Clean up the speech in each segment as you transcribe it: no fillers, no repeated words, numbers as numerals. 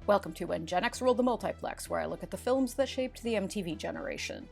Welcome to When Gen X Ruled the Multiplex, where I look at the films that shaped the MTV generation.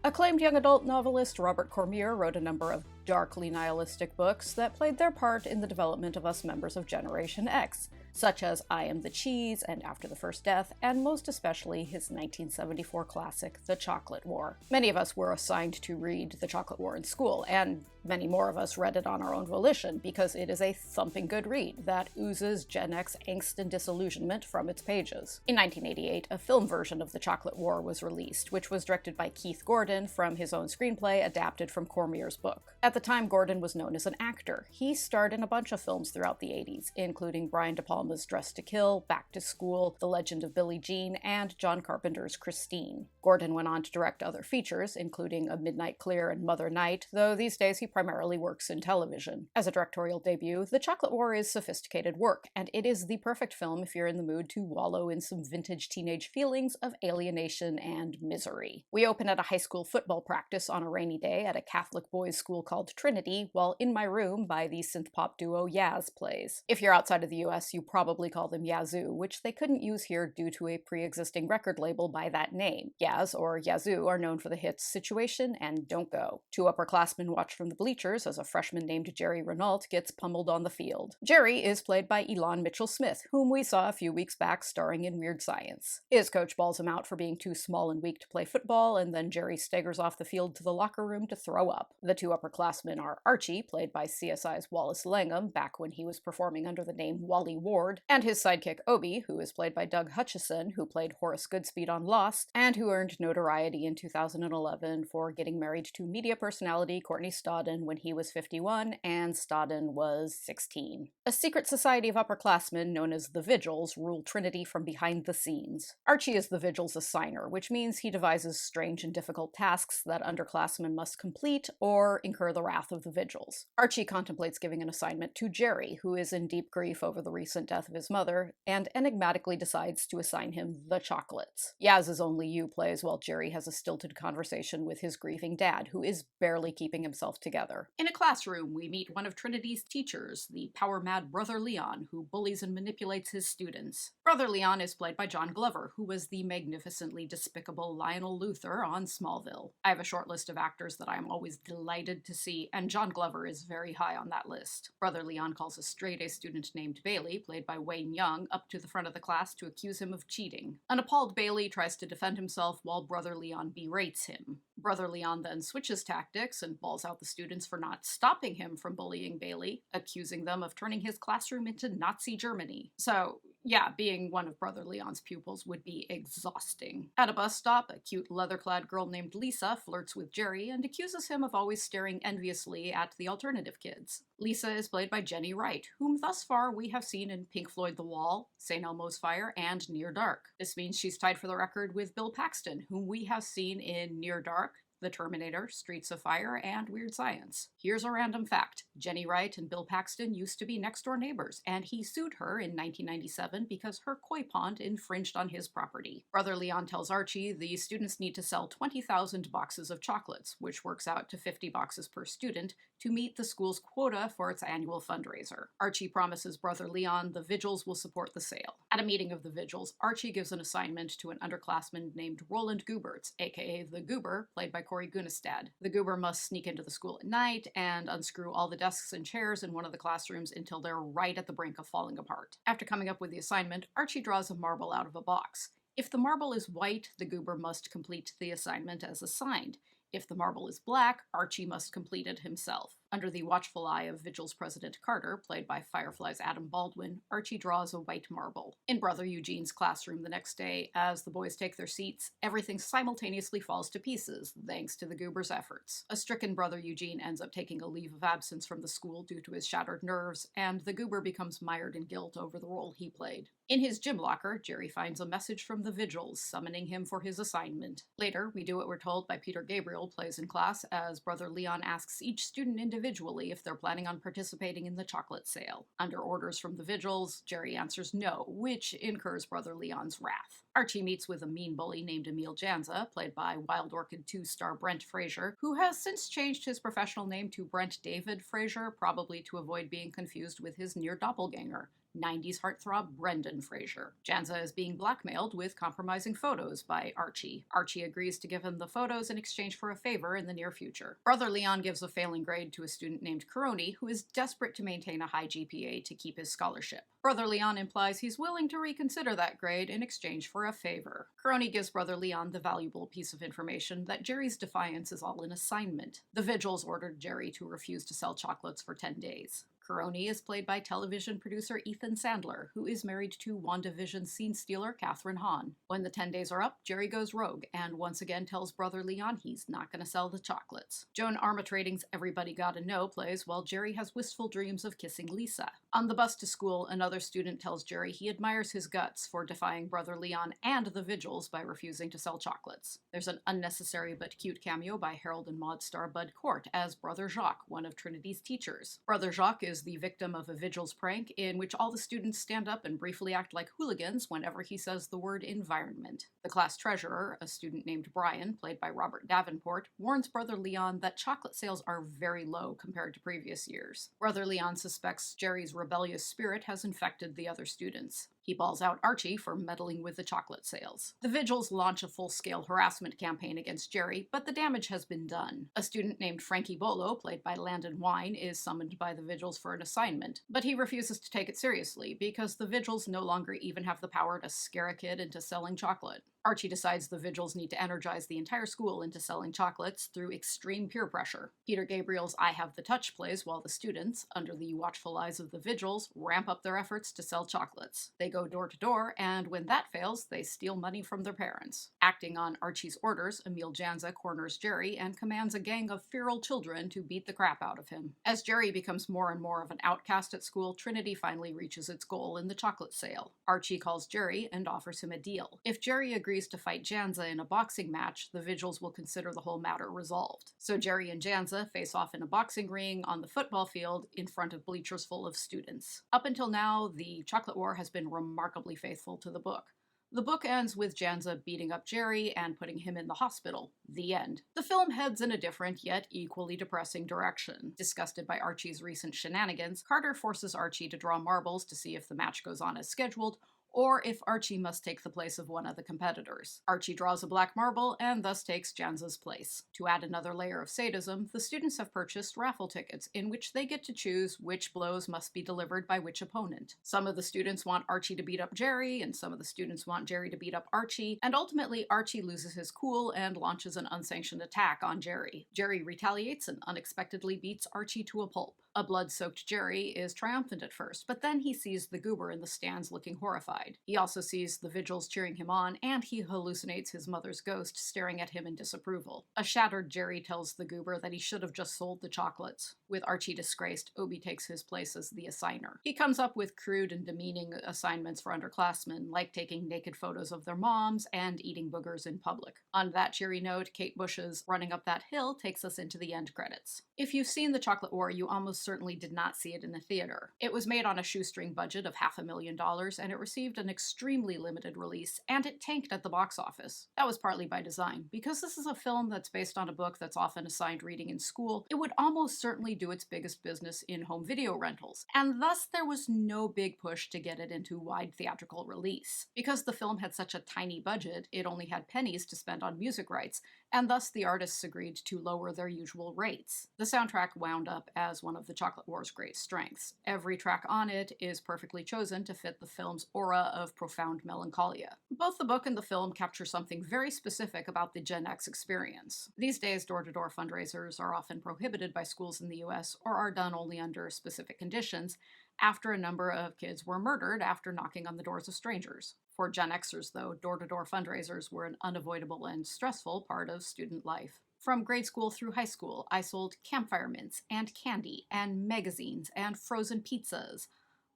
Acclaimed young adult novelist Robert Cormier wrote a number of darkly nihilistic books that played their part in the development of us members of Generation X, such as I Am the Cheese and After the First Death, and most especially his 1974 classic, The Chocolate War. Many of us were assigned to read The Chocolate War in school, and many more of us read it on our own volition because it is a thumping good read that oozes Gen X angst and disillusionment from its pages. In 1988, a film version of The Chocolate War was released, which was directed by Keith Gordon from his own screenplay adapted from Cormier's book. At the time, Gordon was known as an actor. He starred in a bunch of films throughout the 80s, including Brian De Palma's Dressed to Kill, Back to School, The Legend of Billie Jean, and John Carpenter's Christine. Gordon went on to direct other features, including A Midnight Clear and Mother Night, though these days he primarily works in television. As a directorial debut, The Chocolate War is sophisticated work, and it is the perfect film if you're in the mood to wallow in some vintage teenage feelings of alienation and misery. We open at a high school football practice on a rainy day at a Catholic boys' school called Trinity, while In My Room by the synth-pop duo Yaz plays. If you're outside of the US, you probably call them Yazoo, which they couldn't use here due to a pre-existing record label by that name. Yaz, or Yazoo, are known for the hits Situation and Don't Go. Two upperclassmen watch from the bleachers as a freshman named Jerry Renault gets pummeled on the field. Jerry is played by Ilan Mitchell-Smith, whom we saw a few weeks back starring in Weird Science. His coach balls him out for being too small and weak to play football, and then Jerry staggers off the field to the locker room to throw up. The two upperclassmen are Archie, played by CSI's Wallace Langham, back when he was performing under the name Wally Ward, and his sidekick Obi, who is played by Doug Hutchison, who played Horace Goodspeed on Lost, and who earned notoriety in 2011 for getting married to media personality Courtney Stodden when he was 51 and Stodden was 16. A secret society of upperclassmen known as the Vigils rule Trinity from behind the scenes. Archie is the Vigils' assigner, which means he devises strange and difficult tasks that underclassmen must complete or incur the wrath of the Vigils. Archie contemplates giving an assignment to Jerry, who is in deep grief over the recent death of his mother, and enigmatically decides to assign him the chocolates. Yaz's Only You plays while Jerry has a stilted conversation with his grieving dad, who is barely keeping himself together. In a classroom, we meet one of Trinity's teachers, the power-mad Brother Leon, who bullies and manipulates his students. Brother Leon is played by John Glover, who was the magnificently despicable Lionel Luthor on Smallville. I have a short list of actors that I am always delighted to see, and John Glover is very high on that list. Brother Leon calls a straight-A student named Bailey, played by Wayne Young, up to the front of the class to accuse him of cheating. An appalled Bailey tries to defend himself while Brother Leon berates him. Brother Leon then switches tactics and balls out the students for not stopping him from bullying Bailey, accusing them of turning his classroom into Nazi Germany. So, yeah, being one of Brother Leon's pupils would be exhausting. At a bus stop, a cute leather-clad girl named Lisa flirts with Jerry and accuses him of always staring enviously at the alternative kids. Lisa is played by Jenny Wright, whom thus far we have seen in Pink Floyd The Wall, St. Elmo's Fire, and Near Dark. This means she's tied for the record with Bill Paxton, whom we have seen in Near Dark, The Terminator, Streets of Fire, and Weird Science. Here's a random fact. Jenny Wright and Bill Paxton used to be next-door neighbors, and he sued her in 1997 because her koi pond infringed on his property. Brother Leon tells Archie the students need to sell 20,000 boxes of chocolates, which works out to 50 boxes per student, to meet the school's quota for its annual fundraiser. Archie promises Brother Leon the Vigils will support the sale. At a meeting of the Vigils, Archie gives an assignment to an underclassman named Roland Gooberts, aka the Goober, played by Corey Gunestad. The Goober must sneak into the school at night and unscrew all the desks and chairs in one of the classrooms until they're right at the brink of falling apart. After coming up with the assignment, Archie draws a marble out of a box. If the marble is white, the Goober must complete the assignment as assigned. If the marble is black, Archie must complete it himself. Under the watchful eye of Vigils President Carter, played by Firefly's Adam Baldwin, Archie draws a white marble. In Brother Eugene's classroom the next day, as the boys take their seats, everything simultaneously falls to pieces, thanks to the Goober's efforts. A stricken Brother Eugene ends up taking a leave of absence from the school due to his shattered nerves, and the Goober becomes mired in guilt over the role he played. In his gym locker, Jerry finds a message from the Vigils, summoning him for his assignment. Later, we do what we're told by Peter Gabriel plays in class, as Brother Leon asks each student individually if they're planning on participating in the chocolate sale. Under orders from the Vigils, Jerry answers no, which incurs Brother Leon's wrath. Archie meets with a mean bully named Emil Janza, played by Wild Orchid 2-star Brent Fraser, who has since changed his professional name to Brent David Fraser, probably to avoid being confused with his near doppelganger, 90s heartthrob Brendan Fraser. Janza is being blackmailed with compromising photos by Archie. Archie agrees to give him the photos in exchange for a favor in the near future. Brother Leon gives a failing grade to a student named Caroni, who is desperate to maintain a high GPA to keep his scholarship. Brother Leon implies he's willing to reconsider that grade in exchange for a favor. Caroni gives Brother Leon the valuable piece of information that Jerry's defiance is all an assignment. The Vigils ordered Jerry to refuse to sell chocolates for 10 days. Caroni is played by television producer Ethan Sandler, who is married to WandaVision scene stealer Catherine Hahn. When the 10 days are up, Jerry goes rogue and once again tells Brother Leon he's not going to sell the chocolates. Joan Armatrading's Everybody Gotta Know plays while Jerry has wistful dreams of kissing Lisa. On the bus to school, another student tells Jerry he admires his guts for defying Brother Leon and the Vigils by refusing to sell chocolates. There's an unnecessary but cute cameo by Harold and Maude star Bud Cort as Brother Jacques, one of Trinity's teachers. Brother Jacques is the victim of a Vigils prank in which all the students stand up and briefly act like hooligans whenever he says the word environment. The class treasurer, a student named Brian, played by Robert Davenport, warns Brother Leon that chocolate sales are very low compared to previous years. Brother Leon suspects Jerry's rebellious spirit has infected the other students. He balls out Archie for meddling with the chocolate sales. The Vigils launch a full-scale harassment campaign against Jerry, but the damage has been done. A student named Frankie Bolo, played by Landon Wine, is summoned by the Vigils for an assignment, but he refuses to take it seriously because the Vigils no longer even have the power to scare a kid into selling chocolate. Archie decides the Vigils need to energize the entire school into selling chocolates through extreme peer pressure. Peter Gabriel's I Have the Touch plays while the students, under the watchful eyes of the Vigils, ramp up their efforts to sell chocolates. They go door to door, and when that fails, they steal money from their parents. Acting on Archie's orders, Emil Janza corners Jerry and commands a gang of feral children to beat the crap out of him. As Jerry becomes more and more of an outcast at school, Trinity finally reaches its goal in the chocolate sale. Archie calls Jerry and offers him a deal. If Jerry agrees to fight Janza in a boxing match, the Vigils will consider the whole matter resolved. So Jerry and Janza face off in a boxing ring on the football field in front of bleachers full of students. Up until now, the Chocolate War has been remarkably faithful to the book. The book ends with Janza beating up Jerry and putting him in the hospital. The end. The film heads in a different, yet equally depressing direction. Disgusted by Archie's recent shenanigans, Carter forces Archie to draw marbles to see if the match goes on as scheduled, or if Archie must take the place of one of the competitors. Archie draws a black marble and thus takes Janza's place. To add another layer of sadism, the students have purchased raffle tickets in which they get to choose which blows must be delivered by which opponent. Some of the students want Archie to beat up Jerry, and some of the students want Jerry to beat up Archie, and ultimately Archie loses his cool and launches an unsanctioned attack on Jerry. Jerry retaliates and unexpectedly beats Archie to a pulp. A blood-soaked Jerry is triumphant at first, but then he sees the goober in the stands looking horrified. He also sees the Vigils cheering him on, and he hallucinates his mother's ghost staring at him in disapproval. A shattered Jerry tells the goober that he should have just sold the chocolates. With Archie disgraced, Obi takes his place as the assigner. He comes up with crude and demeaning assignments for underclassmen, like taking naked photos of their moms and eating boogers in public. On that cheery note, Kate Bush's Running Up That Hill takes us into the end credits. If you've seen The Chocolate War, you almost certainly did not see it in a theater. It was made on a shoestring budget of $500,000, and it received an extremely limited release, and it tanked at the box office. That was partly by design. Because this is a film that's based on a book that's often assigned reading in school, it would almost certainly do its biggest business in home video rentals, and thus there was no big push to get it into wide theatrical release. Because the film had such a tiny budget, it only had pennies to spend on music rights, and thus the artists agreed to lower their usual rates. The soundtrack wound up as one of the Chocolate War's great strengths. Every track on it is perfectly chosen to fit the film's aura of profound melancholia. Both the book and the film capture something very specific about the Gen X experience. These days, door-to-door fundraisers are often prohibited by schools in the US or are done only under specific conditions, after a number of kids were murdered after knocking on the doors of strangers. For Gen Xers, though, door-to-door fundraisers were an unavoidable and stressful part of student life. From grade school through high school, I sold campfire mints and candy and magazines and frozen pizzas.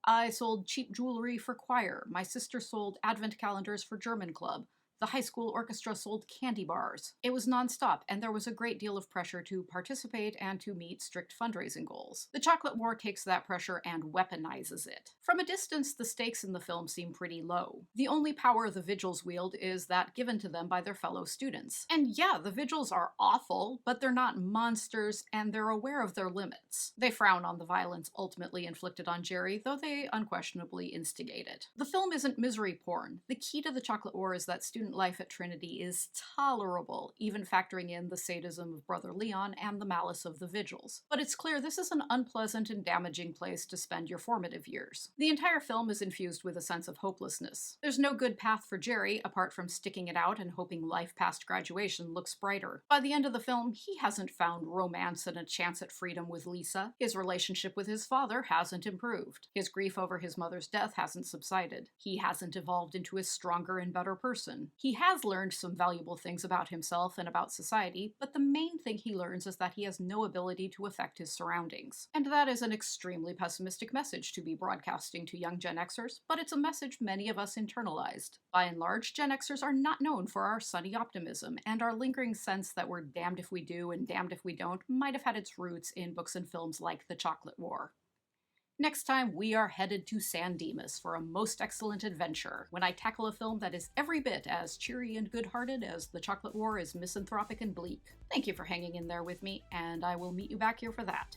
I sold cheap jewelry for choir. My sister sold advent calendars for German club. The high school orchestra sold candy bars. It was nonstop, and there was a great deal of pressure to participate and to meet strict fundraising goals. The Chocolate War takes that pressure and weaponizes it. From a distance, the stakes in the film seem pretty low. The only power the Vigils wield is that given to them by their fellow students. And yeah, the Vigils are awful, but they're not monsters, and they're aware of their limits. They frown on the violence ultimately inflicted on Jerry, though they unquestionably instigate it. The film isn't misery porn. The key to the Chocolate War is that student life at Trinity is tolerable, even factoring in the sadism of Brother Leon and the malice of the Vigils. But it's clear this is an unpleasant and damaging place to spend your formative years. The entire film is infused with a sense of hopelessness. There's no good path for Jerry, apart from sticking it out and hoping life past graduation looks brighter. By the end of the film, he hasn't found romance and a chance at freedom with Lisa. His relationship with his father hasn't improved. His grief over his mother's death hasn't subsided. He hasn't evolved into a stronger and better person. He has learned some valuable things about himself and about society, but the main thing he learns is that he has no ability to affect his surroundings. And that is an extremely pessimistic message to be broadcasting to young Gen Xers, but it's a message many of us internalized. By and large, Gen Xers are not known for our sunny optimism, and our lingering sense that we're damned if we do and damned if we don't might have had its roots in books and films like The Chocolate War. Next time, we are headed to San Dimas for a most excellent adventure, when I tackle a film that is every bit as cheery and good-hearted as The Chocolate War is misanthropic and bleak. Thank you for hanging in there with me, and I will meet you back here for that.